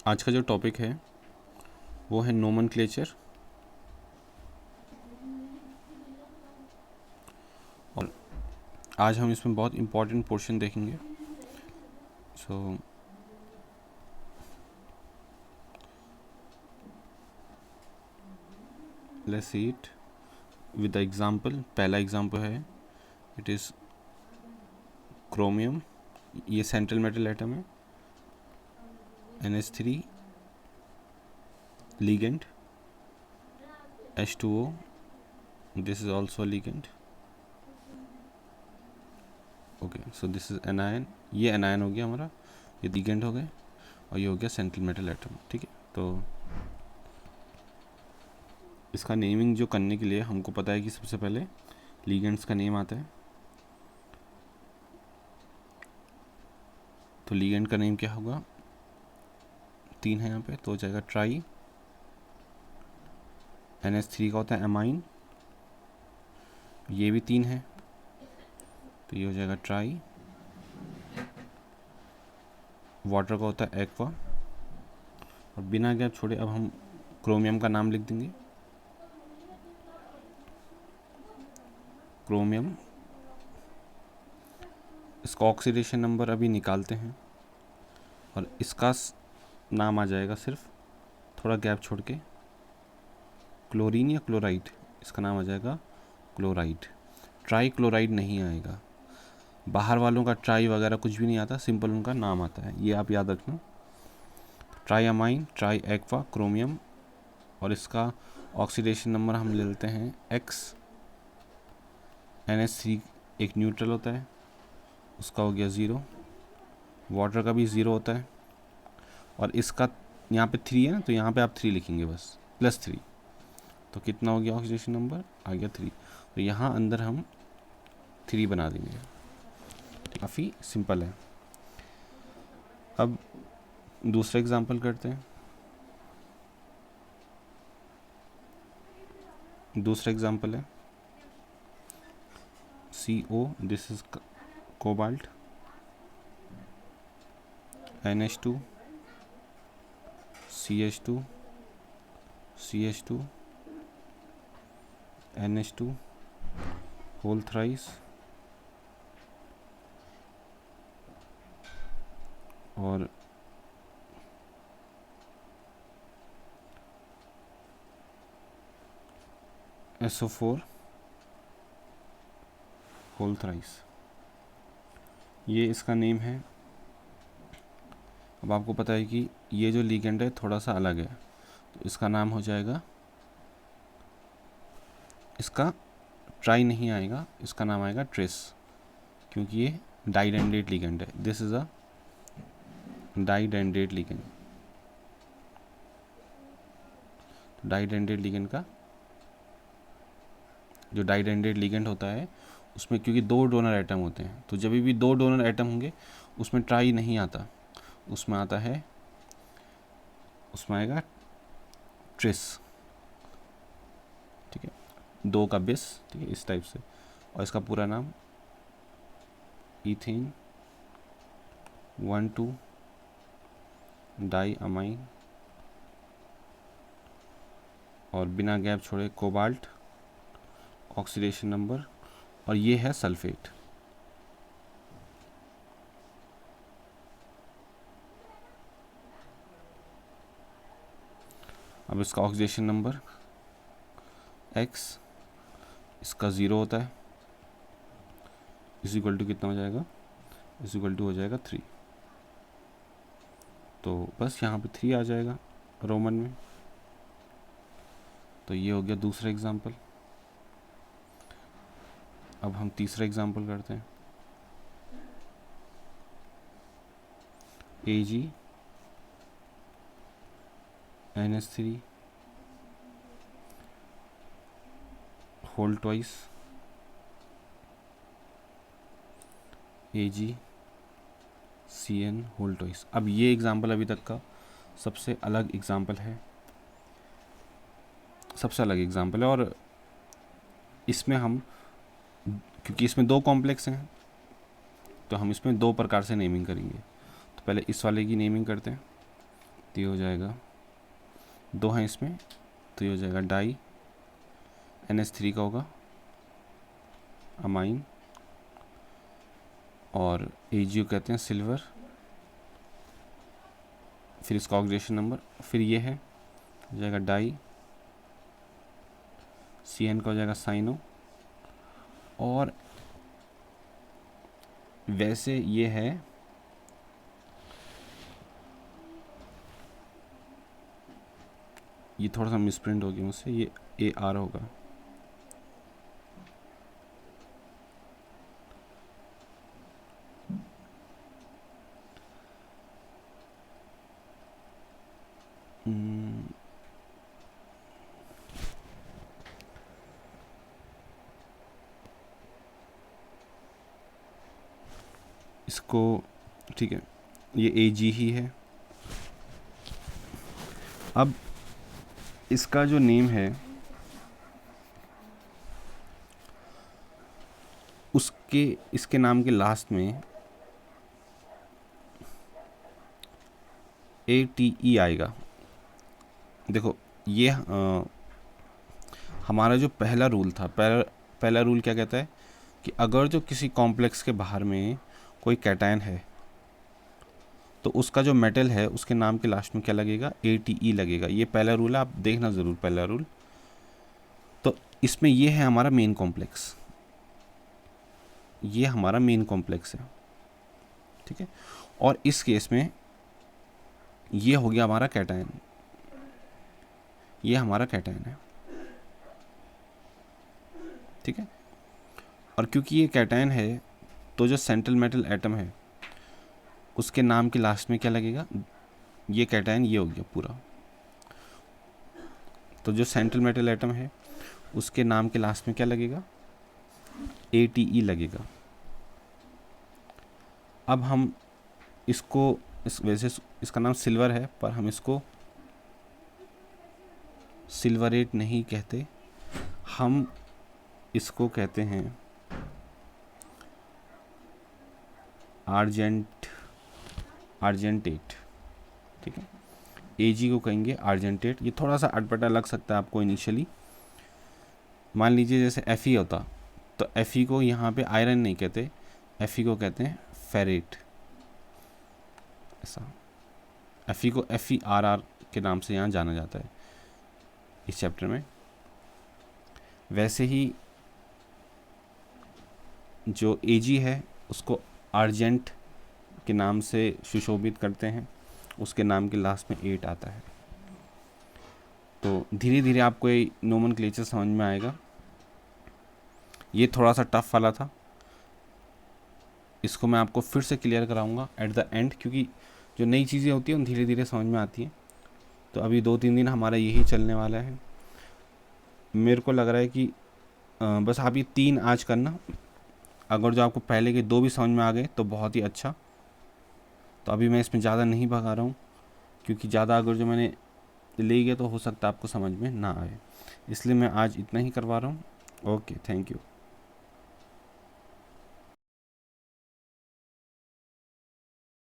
आज का जो टॉपिक है वो है नोमेनक्लेचर, और आज हम इसमें बहुत इम्पोर्टेंट पोर्शन देखेंगे। So let's see it with the example. पहला एग्जांपल है, इट इज़ क्रोमियम। ये सेंट्रल मेटल एटम है, NH3 ligand, H2O, this is also a ligand. Okay, so this is anion. ये एनायन हो गया हमारा, ये लिगेंड हो गए, और ये हो गया सेंट्रल मेटल एटम। ठीक है, तो इसका नेमिंग जो करने के लिए हमको पता है कि सबसे पहले लिगेंड्स का नेम आता है। तो लिगेंड का नेम क्या होगा, 3 है यहाँ पे, तो हो जाएगा ट्राई। NH3 का होता है एमाइन, ये भी 3 है, तो ये हो जाएगा ट्राई। वाटर का होता है एक्वा, और बिना गैप छोड़े अब हम क्रोमियम का नाम लिख देंगे। क्रोमियम, इसका ऑक्सीडेशन नंबर अभी निकालते हैं, और इसका नाम आ जाएगा सिर्फ थोड़ा गैप छोड़ के क्लोरीन या क्लोराइड। इसका नाम आ जाएगा क्लोराइड, ट्राई क्लोराइड नहीं आएगा। बाहर वालों का ट्राई वगैरह कुछ भी नहीं आता, सिंपल उनका नाम आता है, ये आप याद रखना। Try amine, try aqua, chromium, और इसका ऑक्सीडेशन नंबर हम ले लेते हैं X। NH3 एक न्यूट्रल होता है, उसका हो गया 0। वाटर का भी 0 होता है, और इसका यहाँ पे 3 है ना, तो यहाँ पे आप 3 लिखेंगे बस, +3। तो कितना हो गया ऑक्सीडेशन नंबर, आ गया 3। तो यहाँ अंदर हम 3 बना देंगे, काफ़ी सिंपल है। अब दूसरा एग्जांपल करते हैं। दूसरा एग्जांपल है CO, this is cobalt. NH2, CH2, CH2, NH2 whole thrice, और SO4 होल थ्राइस। ये इसका नेम है। अब आपको पता है कि ये जो लिगेंड है थोड़ा सा अलग है, तो इसका नाम हो जाएगा, इसका ट्राई नहीं आएगा, इसका नाम आएगा ट्रेस, क्योंकि ये डाइडेंडेट लिगेंड है। This is a didentate ligand. Didentate ligand का जो डाइडेंडेट लिगेंड होता है, उसमें क्योंकि 2 डोनर एटम होते हैं, तो जब भी 2 डोनर एटम होंगे उसमें ट्राई नहीं आता, उसमें आता है, उसमें आएगा ट्रिस। ठीक है, 2 का बेस, ठीक है, इस टाइप से। और इसका पूरा नाम इथेन 1,2 डाई अमाइन, और बिना गैप छोड़े कोबाल्ट, ऑक्सीडेशन नंबर, और ये है सल्फेट। अब इसका ऑक्सीडेशन नंबर X, इसका 0 होता है, इज इक्वल टू कितना हो जाएगा, इज इक्वल टू हो जाएगा 3। तो बस यहाँ पे 3 आ जाएगा रोमन में। तो ये हो गया दूसरा एग्जाम्पल। अब हम तीसरा एग्जाम्पल करते हैं। Ag NH3 whole twice, AgCN whole twice. अब ये एग्जाम्पल अभी तक का सबसे अलग एग्जाम्पल है, सबसे अलग एग्जाम्पल है। और इसमें हम, क्योंकि इसमें 2 कॉम्प्लेक्स हैं, तो हम इसमें 2 प्रकार से नेमिंग करेंगे। तो पहले इस वाले की नेमिंग करते हैं। तो ये हो जाएगा, 2 हैं इसमें, तो ये हो जाएगा डाई, NH3 का होगा अमाइन, और AgO कहते हैं सिल्वर, फिर इसका ऑक्सीडेशन नंबर, फिर ये है हो जाएगा डाई, CN का हो जाएगा साइनो, और वैसे ये है ये थोड़ा सा मिसप्रिंट हो गया मुझसे, ये AR होगा। इसको ठीक है, ये Ag ही है। अब इसका जो नेम है उसके इसके नाम के लास्ट में ATE आएगा। देखो ये हमारा जो पहला रूल था, पहला रूल क्या कहता है कि अगर जो किसी कॉम्प्लेक्स के बाहर में कोई कैटायन है तो उसका जो मेटल है उसके नाम के लास्ट में क्या लगेगा, ATE लगेगा। ये पहला रूल है, आप देखना ज़रूर पहला रूल। तो इसमें ये है हमारा मेन कॉम्प्लेक्स, ये हमारा मेन कॉम्प्लेक्स है, ठीक है। और इस केस में ये हो गया हमारा कैटायन, ये हमारा कैटायन है, ठीक है। और क्योंकि ये कैटायन है तो जो सेंट्रल मेटल एटम है उसके नाम के लास्ट में क्या लगेगा, ये कैटायन ये हो गया पूरा। तो जो सेंट्रल मेटल एटम है उसके नाम के लास्ट में क्या लगेगा, ATE लगेगा। अब हम इसको वैसे इसका नाम सिल्वर है पर हम इसको सिल्वरेट नहीं कहते, हम इसको कहते हैं आर्जेंटेट, ठीक है। Ag को कहेंगे आर्जेंटेट। ये थोड़ा सा अटपटा लग सकता है आपको इनिशियली। मान लीजिए जैसे Fe होता तो Fe को यहाँ पे आयरन नहीं कहते, Fe को कहते हैं फेरेट, ऐसा। Fe को FeRr के नाम से यहाँ जाना जाता है इस चैप्टर में। वैसे ही जो Ag है उसको आर्जेंट के नाम से सुशोभित करते हैं, उसके नाम के लास्ट में 8 आता है। तो धीरे धीरे आपको ये नोमेनक्लेचर समझ में आएगा। ये थोड़ा सा टफ वाला था, इसको मैं आपको फिर से क्लियर कराऊंगा एट द एंड, क्योंकि जो नई चीज़ें होती हैं धीरे धीरे समझ में आती हैं। तो अभी 2-3 दिन हमारा यही चलने वाला है। मेरे को लग रहा है कि बस आप ये 3 आज करना, अगर जो आपको पहले के 2 भी समझ में आ गए तो बहुत ही अच्छा। तो अभी मैं इसमें ज़्यादा नहीं भगा रहा हूँ, क्योंकि ज़्यादा अगर जो मैंने ले गया तो हो सकता है आपको समझ में ना आए, इसलिए मैं आज इतना ही करवा रहा हूँ। Okay, thank you.